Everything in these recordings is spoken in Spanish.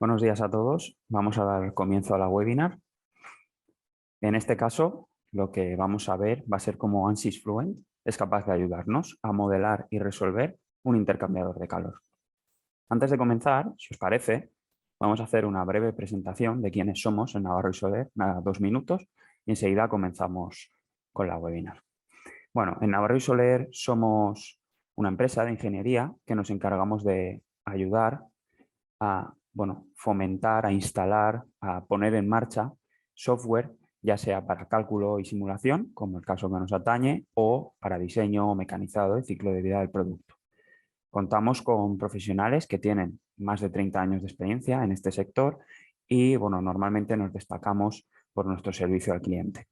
Buenos días a todos. Vamos a dar comienzo a la webinar. En este caso, lo que vamos a ver va a ser cómo ANSYS Fluent es capaz de ayudarnos a modelar y resolver un intercambiador de calor. Antes de comenzar, si os parece, vamos a hacer una breve presentación de quiénes somos en Navarro y Soler, 2 minutos, y enseguida comenzamos con la webinar. Bueno, en Navarro y Soler somos una empresa de ingeniería que nos encargamos de ayudar a fomentar, a instalar, a poner en marcha software, ya sea para cálculo y simulación, como el caso que nos atañe, o para diseño mecanizado y ciclo de vida del producto. Contamos con profesionales que tienen más de 30 años de experiencia en este sector y normalmente nos destacamos por nuestro servicio al cliente.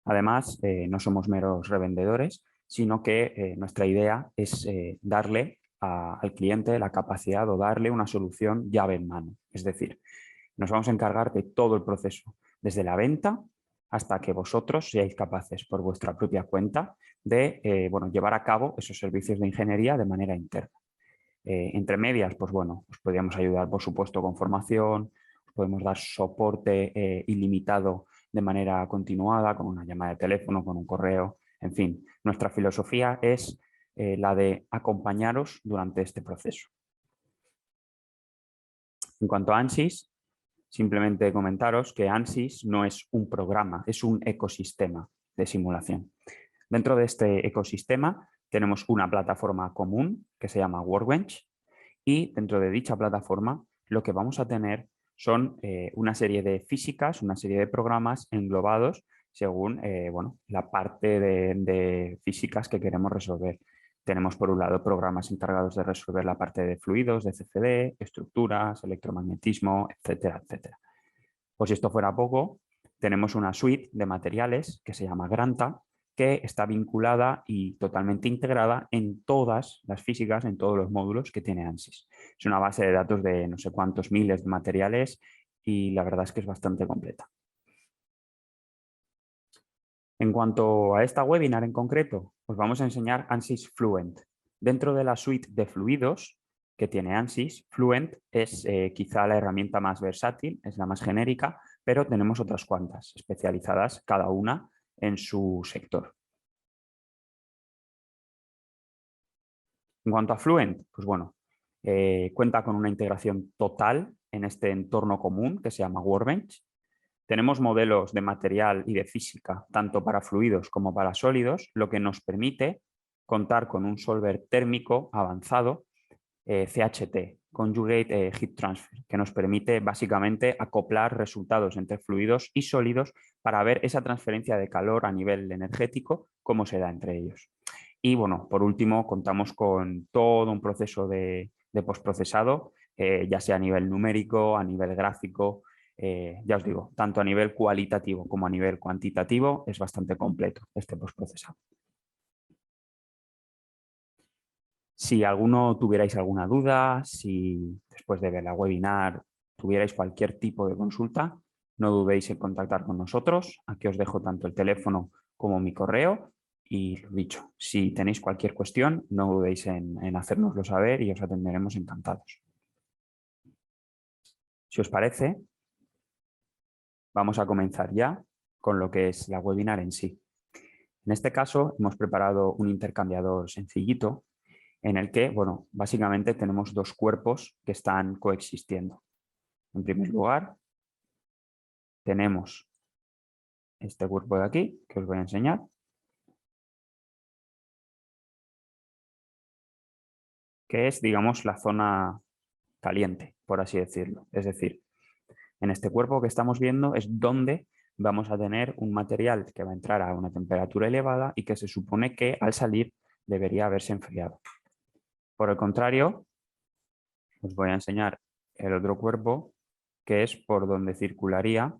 Además, no somos meros revendedores, sino que nuestra idea es darle al cliente la capacidad o darle una solución llave en mano. Es decir, nos vamos a encargar de todo el proceso, desde la venta hasta que vosotros seáis capaces por vuestra propia cuenta de llevar a cabo esos servicios de ingeniería de manera interna. Entre medias, pues os podríamos ayudar, por supuesto, con formación, podemos dar soporte ilimitado de manera continuada, con una llamada de teléfono, con un correo, en fin. Nuestra filosofía es la de acompañaros durante este proceso. En cuanto a ANSYS, simplemente comentaros que ANSYS no es un programa, es un ecosistema de simulación. Dentro de este ecosistema tenemos una plataforma común que se llama Workbench y dentro de dicha plataforma lo que vamos a tener son una serie de físicas, una serie de programas englobados según la parte de físicas que queremos resolver. Tenemos por un lado programas encargados de resolver la parte de fluidos, de CFD, estructuras, electromagnetismo, etcétera, etcétera. Por si esto fuera poco, tenemos una suite de materiales que se llama Granta, que está vinculada y totalmente integrada en todas las físicas, en todos los módulos que tiene ANSYS. Es una base de datos de no sé cuántos miles de materiales y la verdad es que es bastante completa. En cuanto a esta webinar en concreto, os vamos a enseñar ANSYS Fluent. Dentro de la suite de fluidos que tiene ANSYS, Fluent es quizá la herramienta más versátil, es la más genérica, pero tenemos otras cuantas especializadas, cada una en su sector. En cuanto a Fluent, pues cuenta con una integración total en este entorno común que se llama Workbench. Tenemos modelos de material y de física, tanto para fluidos como para sólidos, lo que nos permite contar con un solver térmico avanzado, CHT, Conjugate Heat Transfer, que nos permite básicamente acoplar resultados entre fluidos y sólidos para ver esa transferencia de calor a nivel energético, cómo se da entre ellos. Y por último, contamos con todo un proceso de postprocesado, ya sea a nivel numérico, a nivel gráfico. Ya os digo, tanto a nivel cualitativo como a nivel cuantitativo es bastante completo este postprocesado. Si alguno tuvierais alguna duda, si después de ver la webinar tuvierais cualquier tipo de consulta, no dudéis en contactar con nosotros. Aquí os dejo tanto el teléfono como mi correo. Y lo dicho, si tenéis cualquier cuestión, no dudéis en hacérnoslo saber y os atenderemos encantados. Si os parece, vamos a comenzar ya con lo que es la webinar en sí. En este caso hemos preparado un intercambiador sencillito en el que, básicamente tenemos dos cuerpos que están coexistiendo. En primer lugar, tenemos este cuerpo de aquí, que os voy a enseñar. Que es, digamos, la zona caliente, por así decirlo. Es decir, en este cuerpo que estamos viendo es donde vamos a tener un material que va a entrar a una temperatura elevada y que se supone que al salir debería haberse enfriado. Por el contrario, os voy a enseñar el otro cuerpo, que es por donde circularía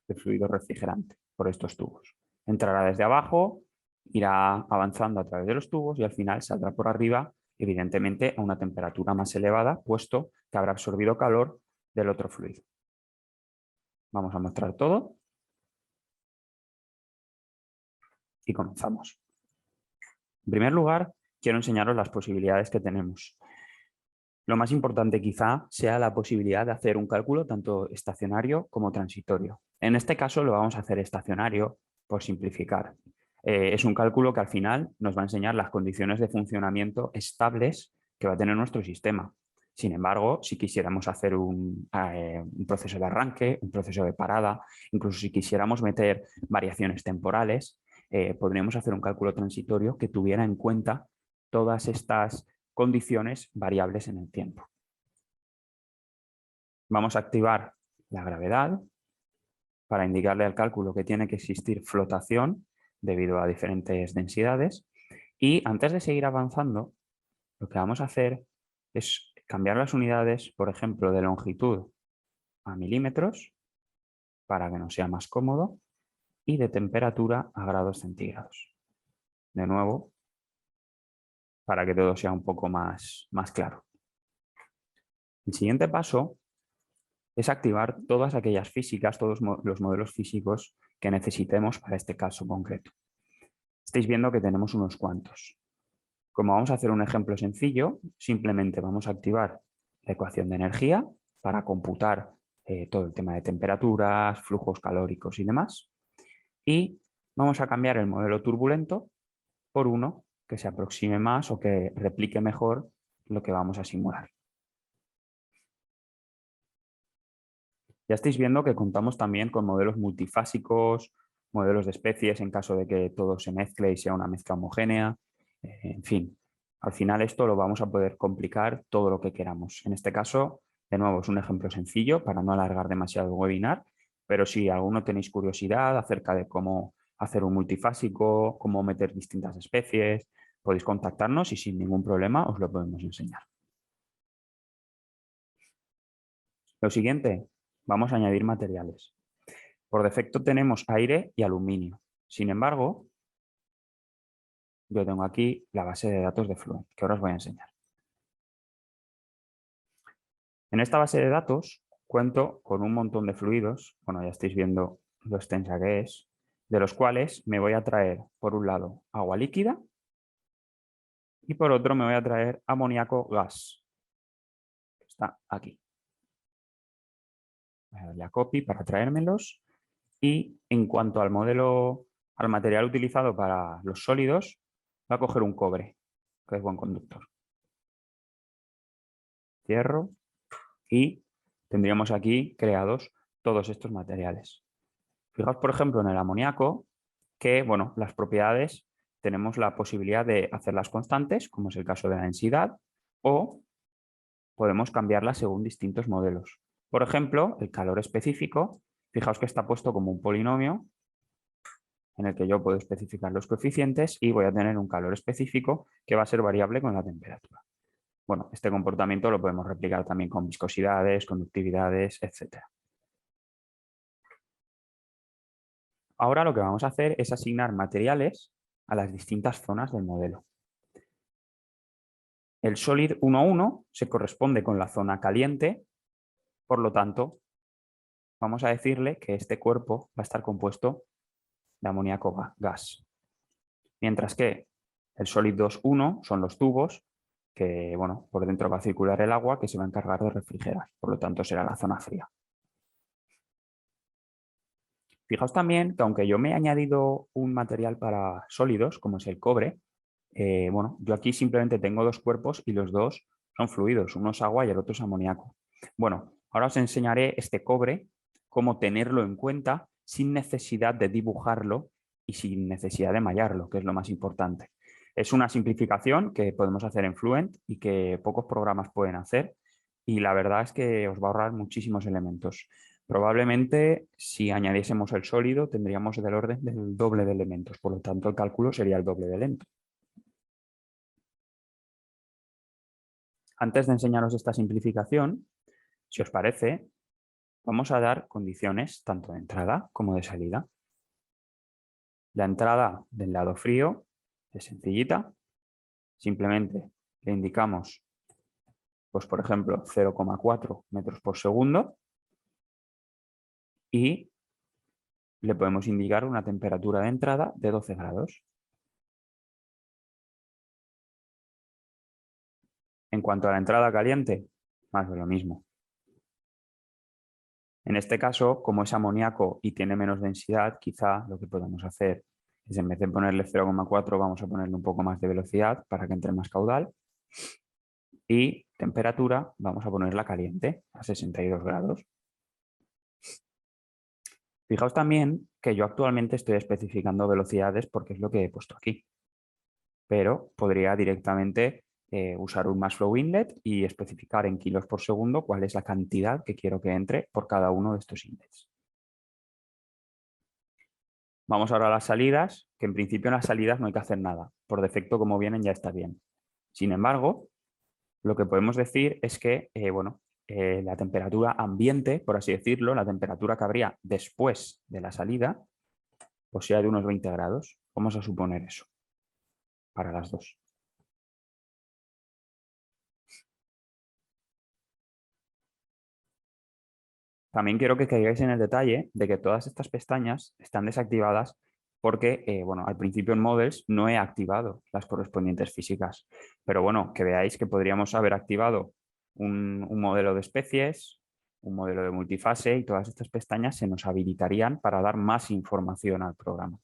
el fluido refrigerante, por estos tubos. Entrará desde abajo, irá avanzando a través de los tubos y al final saldrá por arriba, evidentemente a una temperatura más elevada, puesto que habrá absorbido calor del otro fluido. Vamos a mostrar todo y comenzamos. En primer lugar, quiero enseñaros las posibilidades que tenemos. Lo más importante quizá sea la posibilidad de hacer un cálculo tanto estacionario como transitorio. En este caso lo vamos a hacer estacionario por simplificar. Es un cálculo que al final nos va a enseñar las condiciones de funcionamiento estables que va a tener nuestro sistema. Sin embargo, si quisiéramos hacer un proceso de arranque, un proceso de parada, incluso si quisiéramos meter variaciones temporales, podríamos hacer un cálculo transitorio que tuviera en cuenta todas estas condiciones variables en el tiempo. Vamos a activar la gravedad para indicarle al cálculo que tiene que existir flotación debido a diferentes densidades. Y antes de seguir avanzando, lo que vamos a hacer es cambiar las unidades, por ejemplo, de longitud a milímetros para que nos sea más cómodo y de temperatura a grados centígrados. De nuevo, para que todo sea un poco más claro. El siguiente paso es activar todas aquellas físicas, todos los modelos físicos que necesitemos para este caso concreto. Estáis viendo que tenemos unos cuantos. Como vamos a hacer un ejemplo sencillo, simplemente vamos a activar la ecuación de energía para computar todo el tema de temperaturas, flujos calóricos y demás. Y vamos a cambiar el modelo turbulento por uno que se aproxime más o que replique mejor lo que vamos a simular. Ya estáis viendo que contamos también con modelos multifásicos, modelos de especies en caso de que todo se mezcle y sea una mezcla homogénea. En fin, al final esto lo vamos a poder complicar todo lo que queramos. En este caso, de nuevo, es un ejemplo sencillo para no alargar demasiado el webinar, pero si alguno tenéis curiosidad acerca de cómo hacer un multifásico, cómo meter distintas especies, podéis contactarnos y sin ningún problema os lo podemos enseñar. Lo siguiente, vamos a añadir materiales. Por defecto tenemos aire y aluminio. Sin embargo, yo tengo aquí la base de datos de Fluent, que ahora os voy a enseñar. En esta base de datos cuento con un montón de fluidos, bueno, ya estáis viendo lo extensa que es, de los cuales me voy a traer, por un lado, agua líquida y por otro me voy a traer amoníaco gas, que está aquí. Voy a darle a copy para traérmelos y en cuanto al modelo, al material utilizado para los sólidos, voy a coger un cobre, que es buen conductor. Cierro y tendríamos aquí creados todos estos materiales. Fijaos, por ejemplo, en el amoníaco, que bueno, las propiedades tenemos la posibilidad de hacerlas constantes, como es el caso de la densidad, o podemos cambiarlas según distintos modelos. Por ejemplo, el calor específico, fijaos que está puesto como un polinomio en el que yo puedo especificar los coeficientes y voy a tener un calor específico que va a ser variable con la temperatura. Bueno, este comportamiento lo podemos replicar también con viscosidades, conductividades, etc. Ahora lo que vamos a hacer es asignar materiales a las distintas zonas del modelo. El Solid 1.1 se corresponde con la zona caliente, por lo tanto, vamos a decirle que este cuerpo va a estar compuesto de amoníaco gas. Mientras que el Solid 2.1 son los tubos que, bueno, por dentro va a circular el agua que se va a encargar de refrigerar, por lo tanto será la zona fría. Fijaos también que aunque yo me he añadido un material para sólidos, como es el cobre, bueno, yo aquí simplemente tengo dos cuerpos y los dos son fluidos, uno es agua y el otro es amoníaco. Bueno, ahora os enseñaré este cobre, cómo tenerlo en cuenta sin necesidad de dibujarlo y sin necesidad de mallarlo, que es lo más importante. Es una simplificación que podemos hacer en Fluent y que pocos programas pueden hacer y la verdad es que os va a ahorrar muchísimos elementos. Probablemente si añadiésemos el sólido tendríamos del orden del doble de elementos, por lo tanto el cálculo sería el doble de lento. Antes de enseñaros esta simplificación, si os parece, vamos a dar condiciones tanto de entrada como de salida. La entrada del lado frío es sencillita, simplemente le indicamos, pues por ejemplo, 0,4 metros por segundo y le podemos indicar una temperatura de entrada de 12 grados. En cuanto a la entrada caliente, más de lo mismo. En este caso, como es amoníaco y tiene menos densidad, quizá lo que podemos hacer es, en vez de ponerle 0,4, vamos a ponerle un poco más de velocidad para que entre más caudal. Y temperatura, vamos a ponerla caliente, a 62 grados. Fijaos también que yo actualmente estoy especificando velocidades porque es lo que he puesto aquí. Pero podría directamente usar un MassFlow Inlet y especificar en kilos por segundo cuál es la cantidad que quiero que entre por cada uno de estos inlets. Vamos ahora a las salidas, que en principio en las salidas no hay que hacer nada. Por defecto, como vienen, ya está bien. Sin embargo, lo que podemos decir es que la temperatura ambiente, por así decirlo, la temperatura que habría después de la salida, pues sea de unos 20 grados. Vamos a suponer eso para las dos. También quiero que caigáis en el detalle de que todas estas pestañas están desactivadas porque, al principio en Models no he activado las correspondientes físicas. Pero bueno, que veáis que podríamos haber activado un modelo de especies, un modelo de multifase y todas estas pestañas se nos habilitarían para dar más información al programa.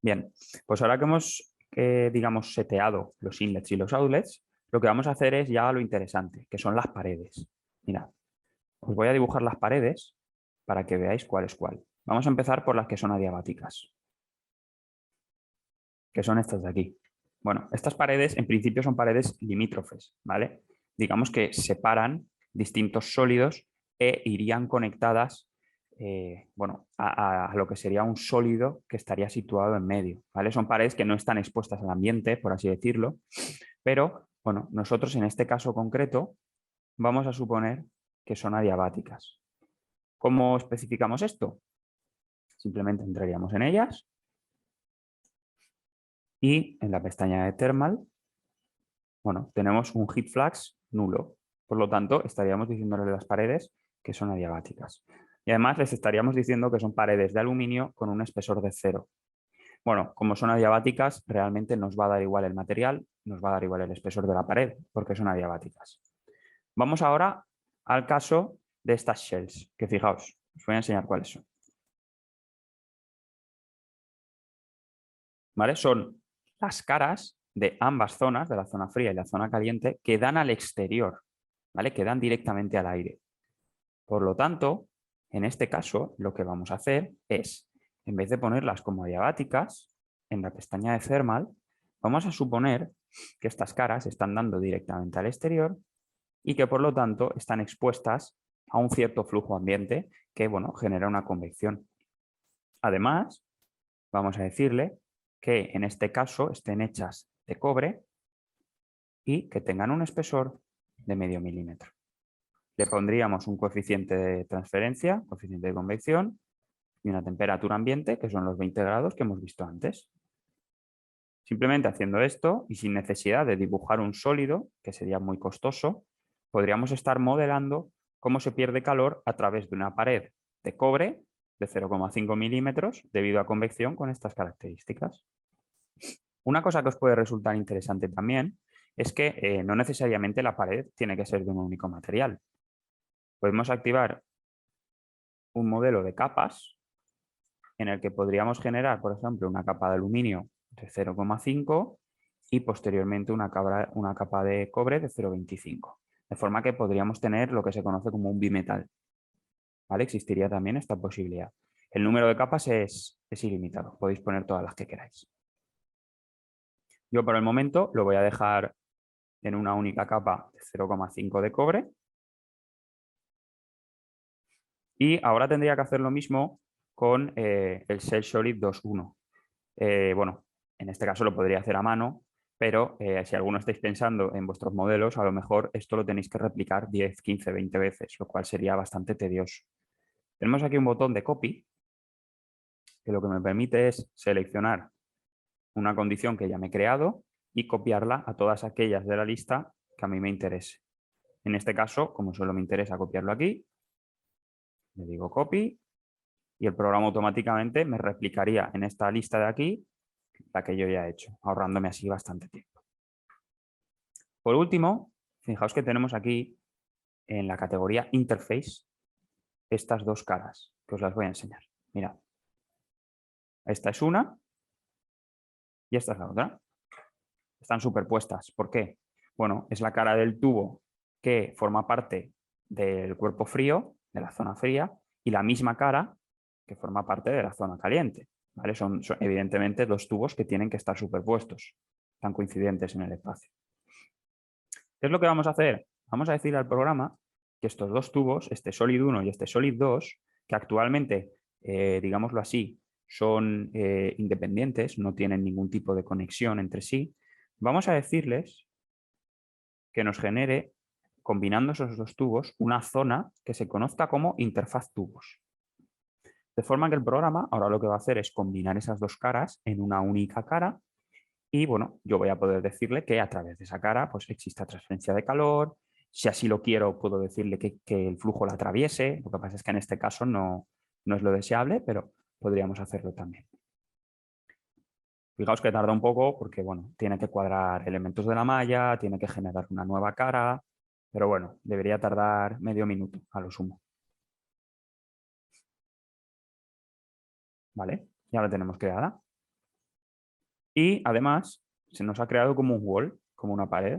Bien, pues ahora que hemos, digamos, seteado los inlets y los outlets, lo que vamos a hacer es ya lo interesante, que son las paredes. Mirad. Os voy a dibujar las paredes para que veáis cuál es cuál. Vamos a empezar por las que son adiabáticas, que son estas de aquí. Bueno, estas paredes en principio son paredes limítrofes, ¿vale? Digamos que separan distintos sólidos e irían conectadas a lo que sería un sólido que estaría situado en medio, ¿vale? Son paredes que no están expuestas al ambiente, por así decirlo, pero bueno, nosotros en este caso concreto vamos a suponer que son adiabáticas. ¿Cómo especificamos esto? Simplemente entraríamos en ellas y en la pestaña de Thermal, tenemos un heat flux nulo. Por lo tanto, estaríamos diciéndole a las paredes que son adiabáticas. Y además les estaríamos diciendo que son paredes de aluminio con un espesor de 0. Bueno, como son adiabáticas, realmente nos va a dar igual el material, nos va a dar igual el espesor de la pared, porque son adiabáticas. Vamos ahora al caso de estas shells, que fijaos, os voy a enseñar cuáles son. ¿Vale? Son las caras de ambas zonas, de la zona fría y la zona caliente, que dan al exterior, ¿vale? Que dan directamente al aire. Por lo tanto, en este caso, lo que vamos a hacer es, en vez de ponerlas como adiabáticas, en la pestaña de Thermal, vamos a suponer que estas caras están dando directamente al exterior y que por lo tanto están expuestas a un cierto flujo ambiente que genera una convección. Además, vamos a decirle que en este caso estén hechas de cobre y que tengan un espesor de medio milímetro. Le pondríamos un coeficiente de transferencia, coeficiente de convección y una temperatura ambiente, que son los 20 grados que hemos visto antes. Simplemente haciendo esto y sin necesidad de dibujar un sólido, que sería muy costoso, podríamos estar modelando cómo se pierde calor a través de una pared de cobre de 0,5 milímetros debido a convección con estas características. Una cosa que os puede resultar interesante también es que no necesariamente la pared tiene que ser de un único material. Podemos activar un modelo de capas en el que podríamos generar, por ejemplo, una capa de aluminio de 0,5 y posteriormente una capa de cobre de 0,25. De forma que podríamos tener lo que se conoce como un bimetal. ¿Vale? Existiría también esta posibilidad. El número de capas es ilimitado. Podéis poner todas las que queráis. Yo por el momento lo voy a dejar en una única capa de 0,5 de cobre. Y ahora tendría que hacer lo mismo con el Shell Solid 2.1. En este caso lo podría hacer a mano, pero si alguno estáis pensando en vuestros modelos, a lo mejor esto lo tenéis que replicar 10, 15, 20 veces, lo cual sería bastante tedioso. Tenemos aquí un botón de copy, que lo que me permite es seleccionar una condición que ya me he creado y copiarla a todas aquellas de la lista que a mí me interese. En este caso, como solo me interesa copiarlo aquí, le digo copy y el programa automáticamente me replicaría en esta lista de aquí la que yo ya he hecho, ahorrándome así bastante tiempo. Por último, fijaos que tenemos aquí en la categoría Interface estas dos caras, que os las voy a enseñar. Mirad. Esta es una y esta es la otra. Están superpuestas. ¿Por qué? Bueno, es la cara del tubo que forma parte del cuerpo frío, de la zona fría, y la misma cara que forma parte de la zona caliente. ¿Vale? Son evidentemente dos tubos que tienen que estar superpuestos, están coincidentes en el espacio. ¿Qué es lo que vamos a hacer? Vamos a decir al programa que estos dos tubos, este Solid 1 y este Solid 2, que actualmente, digámoslo así, son independientes, no tienen ningún tipo de conexión entre sí, vamos a decirles que nos genere, combinando esos dos tubos, una zona que se conozca como interfaz tubos. De forma que el programa ahora lo que va a hacer es combinar esas dos caras en una única cara y bueno, yo voy a poder decirle que a través de esa cara pues exista transferencia de calor. Si así lo quiero, puedo decirle que el flujo la atraviese. Lo que pasa es que en este caso no es lo deseable, pero podríamos hacerlo también. Fijaos que tarda un poco porque bueno, tiene que cuadrar elementos de la malla, tiene que generar una nueva cara, pero bueno, debería tardar medio minuto a lo sumo. ¿Vale? Ya la tenemos creada. Y además se nos ha creado como un wall, como una pared.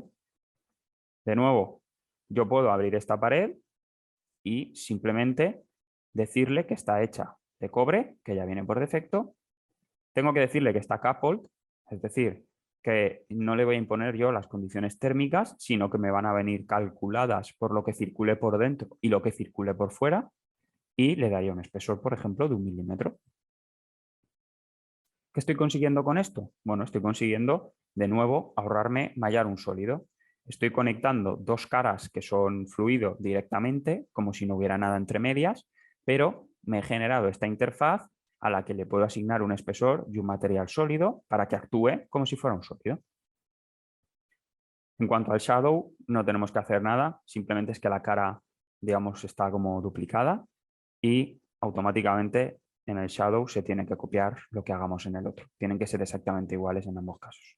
De nuevo, yo puedo abrir esta pared y simplemente decirle que está hecha de cobre, que ya viene por defecto. Tengo que decirle que está coupled, es decir, que no le voy a imponer yo las condiciones térmicas, sino que me van a venir calculadas por lo que circule por dentro y lo que circule por fuera, y le daría un espesor, por ejemplo, de 1 milímetro. ¿Qué estoy consiguiendo con esto? Bueno, estoy consiguiendo, de nuevo, ahorrarme mallar un sólido. Estoy conectando dos caras que son fluido directamente, como si no hubiera nada entre medias, pero me he generado esta interfaz a la que le puedo asignar un espesor y un material sólido para que actúe como si fuera un sólido. En cuanto al shadow, no tenemos que hacer nada, simplemente es que la cara, digamos, está como duplicada y automáticamente en el shadow se tiene que copiar lo que hagamos en el otro. Tienen que ser exactamente iguales en ambos casos.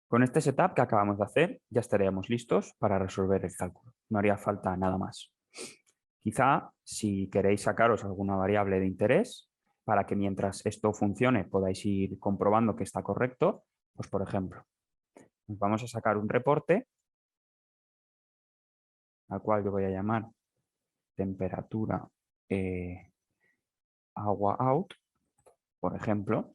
Con este setup que acabamos de hacer, ya estaríamos listos para resolver el cálculo. No haría falta nada más. Quizá, si queréis sacaros alguna variable de interés, para que mientras esto funcione podáis ir comprobando que está correcto, pues por ejemplo, nos vamos a sacar un reporte al cual yo voy a llamar temperatura agua out, por ejemplo,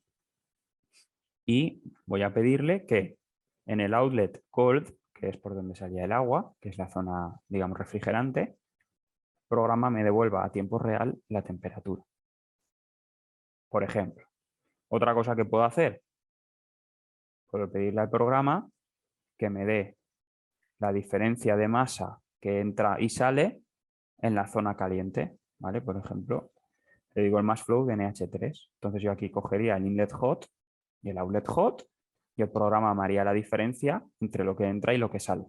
y voy a pedirle que en el outlet cold, que es por donde salía el agua, que es la zona, digamos, refrigerante, el programa me devuelva a tiempo real la temperatura. Por ejemplo, otra cosa que puedo hacer, puedo pedirle al programa que me dé la diferencia de masa que entra y sale en la zona caliente, ¿vale? Por ejemplo, le digo el mass flow de NH3. Entonces yo aquí cogería el inlet hot y el outlet hot y el programa me haría la diferencia entre lo que entra y lo que sale,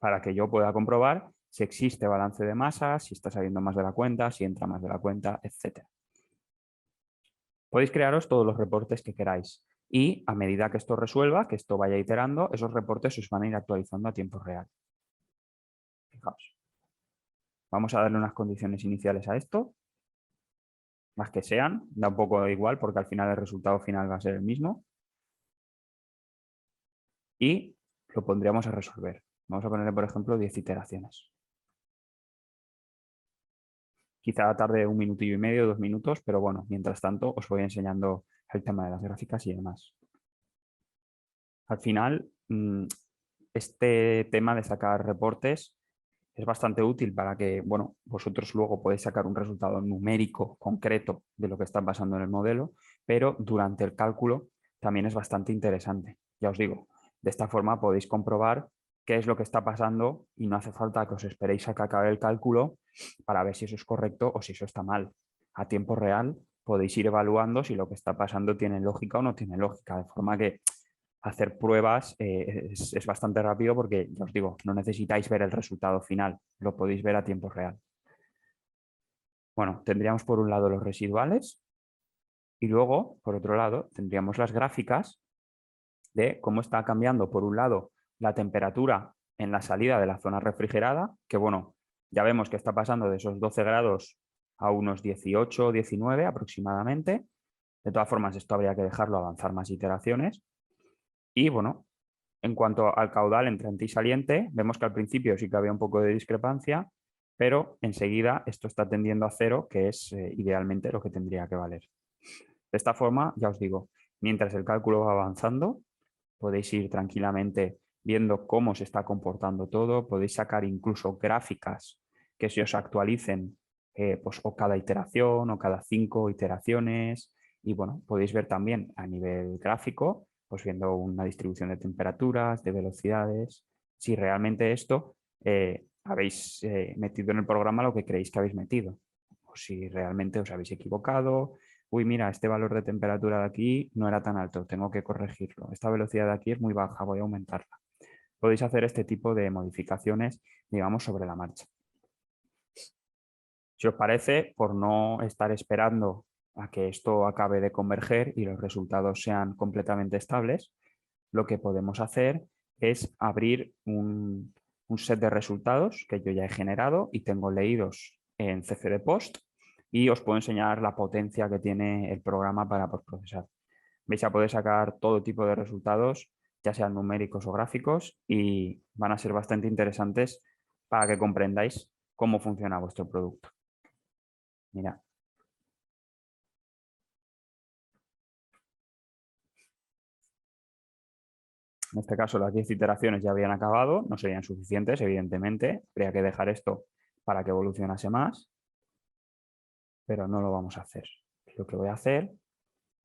para que yo pueda comprobar si existe balance de masa, si está saliendo más de la cuenta, si entra más de la cuenta, etc. Podéis crearos todos los reportes que queráis y a medida que esto resuelva, que esto vaya iterando, esos reportes os van a ir actualizando a tiempo real. Fijaos. Vamos a darle unas condiciones iniciales a esto, las que sean, da un poco igual porque al final el resultado final va a ser el mismo. Y lo pondríamos a resolver. Vamos a ponerle, por ejemplo, 10 iteraciones. Quizá tarde 1 minutillo y medio, 2 minutos, pero bueno, mientras tanto os voy enseñando el tema de las gráficas y demás. Al final, este tema de sacar reportes es bastante útil para que, bueno, vosotros luego podéis sacar un resultado numérico concreto de lo que está pasando en el modelo, pero durante el cálculo también es bastante interesante. Ya os digo, de esta forma podéis comprobar qué es lo que está pasando y no hace falta que os esperéis a que acabe el cálculo para ver si eso es correcto o si eso está mal. A tiempo real podéis ir evaluando si lo que está pasando tiene lógica o no tiene lógica, de forma que hacer pruebas es bastante rápido porque, ya os digo, no necesitáis ver el resultado final, lo podéis ver a tiempo real. Bueno, tendríamos por un lado los residuales y luego, por otro lado, tendríamos las gráficas de cómo está cambiando, por un lado, la temperatura en la salida de la zona refrigerada, que bueno, ya vemos que está pasando de esos 12 grados a unos 18 o 19 aproximadamente. De todas formas, esto habría que dejarlo avanzar más iteraciones. Y bueno, en cuanto al caudal entrante y saliente, vemos que al principio sí que había un poco de discrepancia, pero enseguida esto está tendiendo a cero, que es idealmente lo que tendría que valer. De esta forma, ya os digo, mientras el cálculo va avanzando, podéis ir tranquilamente viendo cómo se está comportando todo, podéis sacar incluso gráficas que se os actualicen pues, o cada iteración o cada 5 iteraciones, y bueno, podéis ver también a nivel gráfico, pues viendo una distribución de temperaturas, de velocidades, si realmente esto habéis metido en el programa lo que creéis que habéis metido, o si realmente os habéis equivocado. Uy, mira, este valor de temperatura de aquí no era tan alto, tengo que corregirlo. Esta velocidad de aquí es muy baja, voy a aumentarla. Podéis hacer este tipo de modificaciones, digamos, sobre la marcha. Si os parece, por no estar esperando a que esto acabe de converger y los resultados sean completamente estables, lo que podemos hacer es abrir un set de resultados que yo ya he generado y tengo leídos en CFD-Post, y os puedo enseñar la potencia que tiene el programa para postprocesar. Vais a poder sacar todo tipo de resultados, ya sean numéricos o gráficos, y van a ser bastante interesantes para que comprendáis cómo funciona vuestro producto. Mira. En este caso, las 10 iteraciones ya habían acabado, no serían suficientes, evidentemente. Habría que dejar esto para que evolucionase más, pero no lo vamos a hacer. Lo que voy a hacer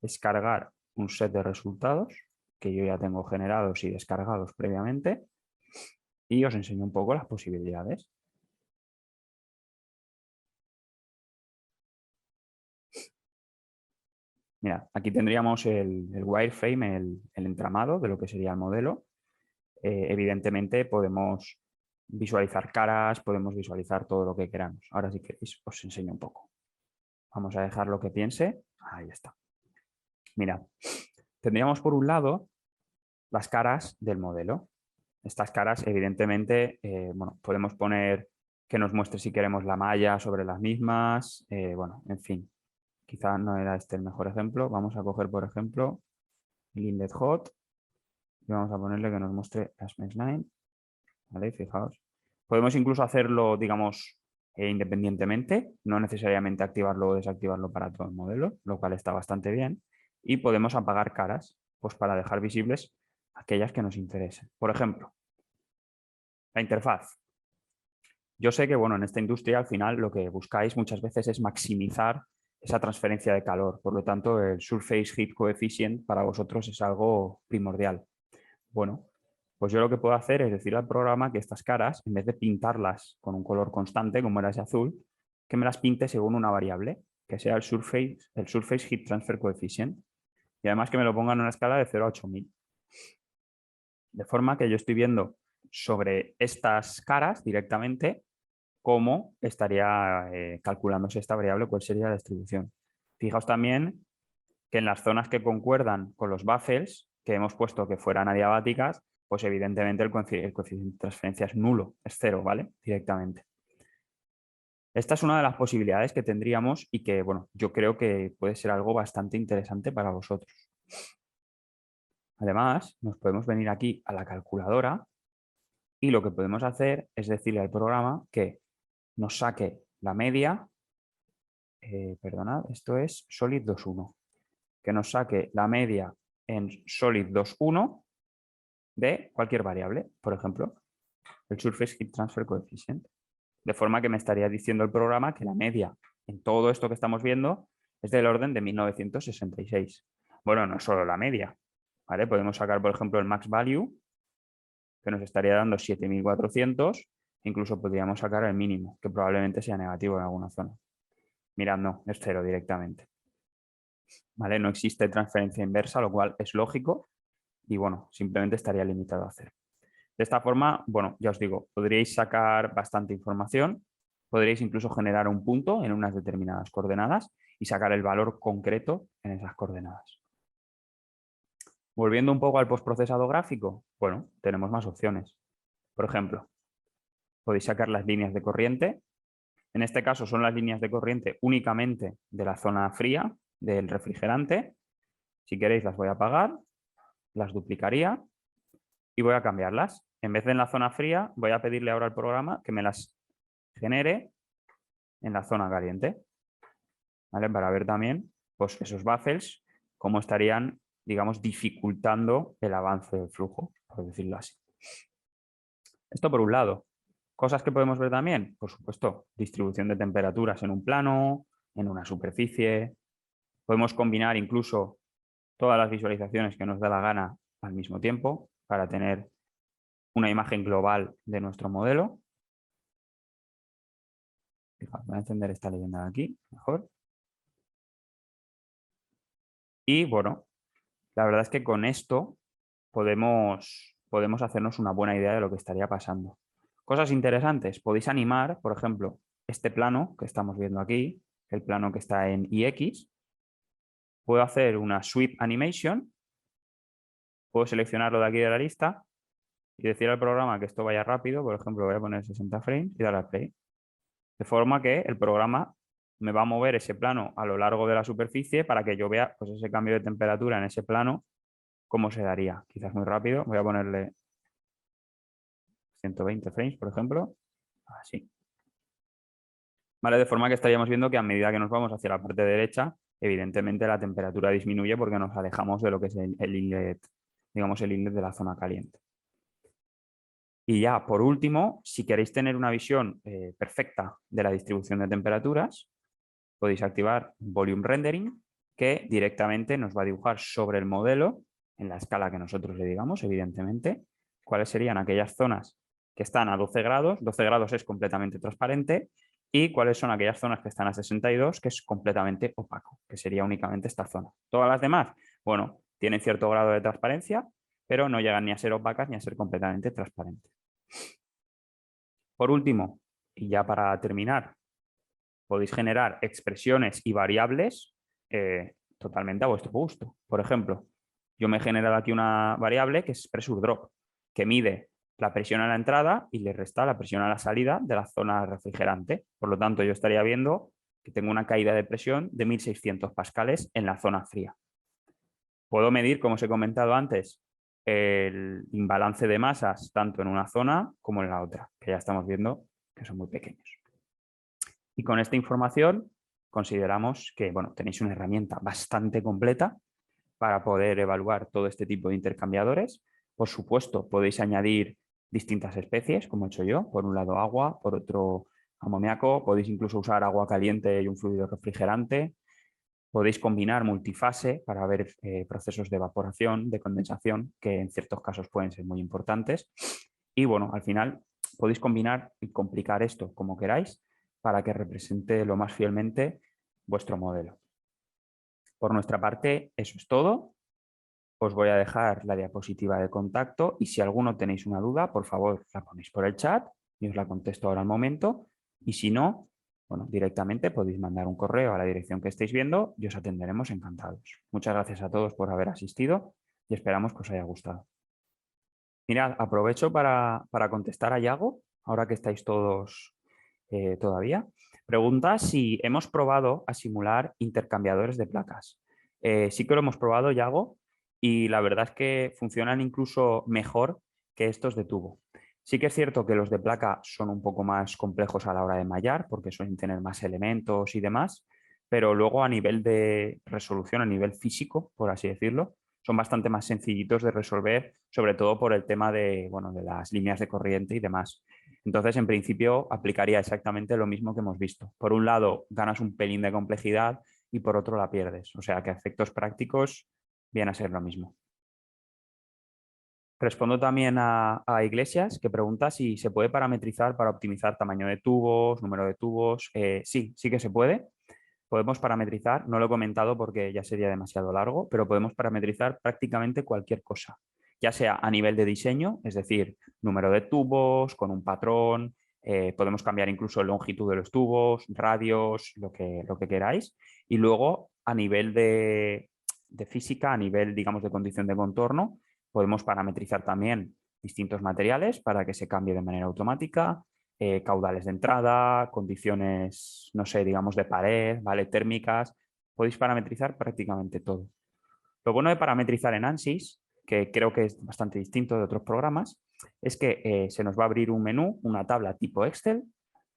es cargar un set de resultados que yo ya tengo generados y descargados previamente, y os enseño un poco las posibilidades. Mira, aquí tendríamos el wireframe, el entramado de lo que sería el modelo. Evidentemente podemos visualizar caras, podemos visualizar todo lo que queramos. Ahora, si queréis, os enseño un poco. Vamos a dejar lo que piense. Ahí está. Mira, tendríamos por un lado las caras del modelo. Estas caras, evidentemente, bueno, podemos poner que nos muestre si queremos la malla sobre las mismas. Bueno, en fin, quizá no era este el mejor ejemplo. Vamos a coger, por ejemplo, el inlet hot y vamos a ponerle que nos muestre las mesh line. ¿Vale? Fijaos. Podemos incluso hacerlo, digamos, independientemente, no necesariamente activarlo o desactivarlo para todo el modelo, lo cual está bastante bien. Y podemos apagar caras, pues para dejar visibles aquellas que nos interesen. Por ejemplo, la interfaz. Yo sé que, bueno, en esta industria al final lo que buscáis muchas veces es maximizar esa transferencia de calor. Por lo tanto, el Surface Heat Coefficient para vosotros es algo primordial. Bueno, pues yo lo que puedo hacer es decir al programa que estas caras, en vez de pintarlas con un color constante, como era ese azul, que me las pinte según una variable, que sea el Surface Heat Transfer Coefficient, y además que me lo ponga en una escala de 0 a 8000. De forma que yo estoy viendo sobre estas caras directamente cómo estaría calculándose esta variable, cuál sería la distribución. Fijaos también que en las zonas que concuerdan con los baffles, que hemos puesto que fueran adiabáticas, pues evidentemente el coeficiente de transferencia es nulo, es cero, ¿vale? Directamente. Esta es una de las posibilidades que tendríamos y que, bueno, yo creo que puede ser algo bastante interesante para vosotros. Además, nos podemos venir aquí a la calculadora y lo que podemos hacer es decirle al programa que nos saque la media, perdonad, esto es Solid 2.1, que nos saque la media en Solid 2.1 de cualquier variable, por ejemplo, el Surface Heat Transfer Coefficient. De forma que me estaría diciendo el programa que la media en todo esto que estamos viendo es del orden de 1966. Bueno, no es solo la media, ¿vale? Podemos sacar, por ejemplo, el max value, que nos estaría dando 7400, incluso podríamos sacar el mínimo, que probablemente sea negativo en alguna zona. Mirad, no, es cero directamente. ¿Vale? No existe transferencia inversa, lo cual es lógico y, bueno, simplemente estaría limitado a cero. De esta forma, bueno, ya os digo, podríais sacar bastante información, podríais incluso generar un punto en unas determinadas coordenadas y sacar el valor concreto en esas coordenadas. Volviendo un poco al postprocesado gráfico, bueno, tenemos más opciones. Por ejemplo, podéis sacar las líneas de corriente. En este caso son las líneas de corriente únicamente de la zona fría del refrigerante. Si queréis las voy a apagar, las duplicaría y voy a cambiarlas. En vez de en la zona fría, voy a pedirle ahora al programa que me las genere en la zona caliente, ¿vale? Para ver también pues, esos baffles, cómo estarían, digamos, dificultando el avance del flujo, por decirlo así. Esto por un lado. Cosas que podemos ver también, por supuesto, distribución de temperaturas en un plano, en una superficie. Podemos combinar incluso todas las visualizaciones que nos da la gana al mismo tiempo para tener una imagen global de nuestro modelo. Fijaos, voy a encender esta leyenda de aquí, mejor. Y bueno, la verdad es que con esto podemos hacernos una buena idea de lo que estaría pasando. Cosas interesantes, podéis animar, por ejemplo, este plano que estamos viendo aquí, el plano que está en iX. Puedo hacer una sweep animation, puedo seleccionarlo de aquí de la lista y decir al programa que esto vaya rápido, por ejemplo, voy a poner 60 frames y darle a play. De forma que el programa me va a mover ese plano a lo largo de la superficie para que yo vea pues, ese cambio de temperatura en ese plano, cómo se daría. Quizás muy rápido, voy a ponerle 120 frames, por ejemplo. Así. ¿Vale? De forma que estaríamos viendo que a medida que nos vamos hacia la parte derecha, evidentemente la temperatura disminuye porque nos alejamos de lo que es el inlet, digamos, el inlet de la zona caliente. Y ya, por último, si queréis tener una visión perfecta de la distribución de temperaturas, podéis activar Volume Rendering, que directamente nos va a dibujar sobre el modelo, en la escala que nosotros le digamos, evidentemente, cuáles serían aquellas zonas que están a 12 grados, 12 grados es completamente transparente, y cuáles son aquellas zonas que están a 62, que es completamente opaco, que sería únicamente esta zona. Todas las demás, bueno, tienen cierto grado de transparencia, pero no llegan ni a ser opacas ni a ser completamente transparentes. Por último, y ya para terminar, podéis generar expresiones y variables totalmente a vuestro gusto. Por ejemplo, yo me he generado aquí una variable que es pressure drop, que mide la presión a la entrada y le resta la presión a la salida de la zona refrigerante. Por lo tanto, yo estaría viendo que tengo una caída de presión de 1600 pascales en la zona fría. Puedo medir, como os he comentado antes, el imbalance de masas tanto en una zona como en la otra, que ya estamos viendo que son muy pequeños. Y con esta información consideramos que bueno, tenéis una herramienta bastante completa para poder evaluar todo este tipo de intercambiadores. Por supuesto, podéis añadir distintas especies, como he hecho yo. Por un lado agua, por otro amoníaco. Podéis incluso usar agua caliente y un fluido refrigerante. Podéis combinar multifase para ver procesos de evaporación, de condensación, que en ciertos casos pueden ser muy importantes. Y bueno, al final podéis combinar y complicar esto como queráis para que represente lo más fielmente vuestro modelo. Por nuestra parte, eso es todo. Os voy a dejar la diapositiva de contacto y si alguno tenéis una duda, por favor, la ponéis por el chat y os la contesto ahora al momento. Y si no, bueno, directamente podéis mandar un correo a la dirección que estéis viendo y os atenderemos encantados. Muchas gracias a todos por haber asistido y esperamos que os haya gustado. Mirad, aprovecho para contestar a Yago, ahora que estáis todos todavía. Pregunta si hemos probado a simular intercambiadores de placas. Sí que lo hemos probado, Yago, y la verdad es que funcionan incluso mejor que estos de tubo. Sí que es cierto que los de placa son un poco más complejos a la hora de mallar, porque suelen tener más elementos y demás, pero luego a nivel de resolución, a nivel físico, por así decirlo, son bastante más sencillitos de resolver, sobre todo por el tema de, bueno, de las líneas de corriente y demás. Entonces, en principio, aplicaría exactamente lo mismo que hemos visto. Por un lado, ganas un pelín de complejidad y por otro la pierdes. O sea que a efectos prácticos viene a ser lo mismo. Respondo también a Iglesias, que pregunta si se puede parametrizar para optimizar tamaño de tubos, número de tubos. Sí, sí que se puede. Podemos parametrizar, no lo he comentado porque ya sería demasiado largo, pero podemos parametrizar prácticamente cualquier cosa, ya sea a nivel de diseño, es decir, número de tubos, con un patrón, podemos cambiar incluso longitud de los tubos, radios, lo que queráis, y luego a nivel de física, a nivel, digamos, de condición de contorno, podemos parametrizar también distintos materiales para que se cambie de manera automática, caudales de entrada, condiciones, no sé, digamos, de pared, ¿vale? Térmicas. Podéis parametrizar prácticamente todo. Lo bueno de parametrizar en ANSYS, que creo que es bastante distinto de otros programas, es que se nos va a abrir un menú, una tabla tipo Excel,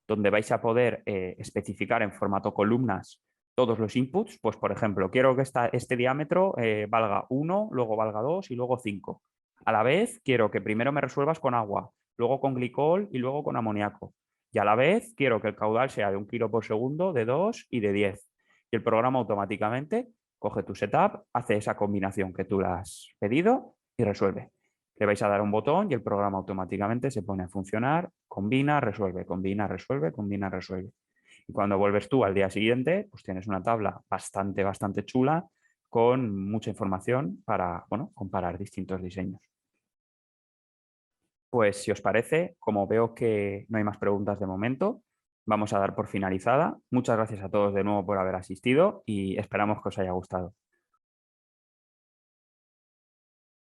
donde vais a poder especificar en formato columnas todos los inputs. Pues, por ejemplo, quiero que este diámetro valga 1, luego valga 2 y luego 5. A la vez, quiero que primero me resuelvas con agua, luego con glicol y luego con amoníaco. Y a la vez, quiero que el caudal sea de 1 kilo por segundo, de 2 y de 10. Y el programa automáticamente coge tu setup, hace esa combinación que tú le has pedido y resuelve. Le vais a dar un botón y el programa automáticamente se pone a funcionar, combina, resuelve, combina, resuelve, combina, resuelve. Y cuando vuelves tú al día siguiente, pues tienes una tabla bastante chula con mucha información para, bueno, comparar distintos diseños. Pues si os parece, como veo que no hay más preguntas de momento, vamos a dar por finalizada. Muchas gracias a todos de nuevo por haber asistido y esperamos que os haya gustado.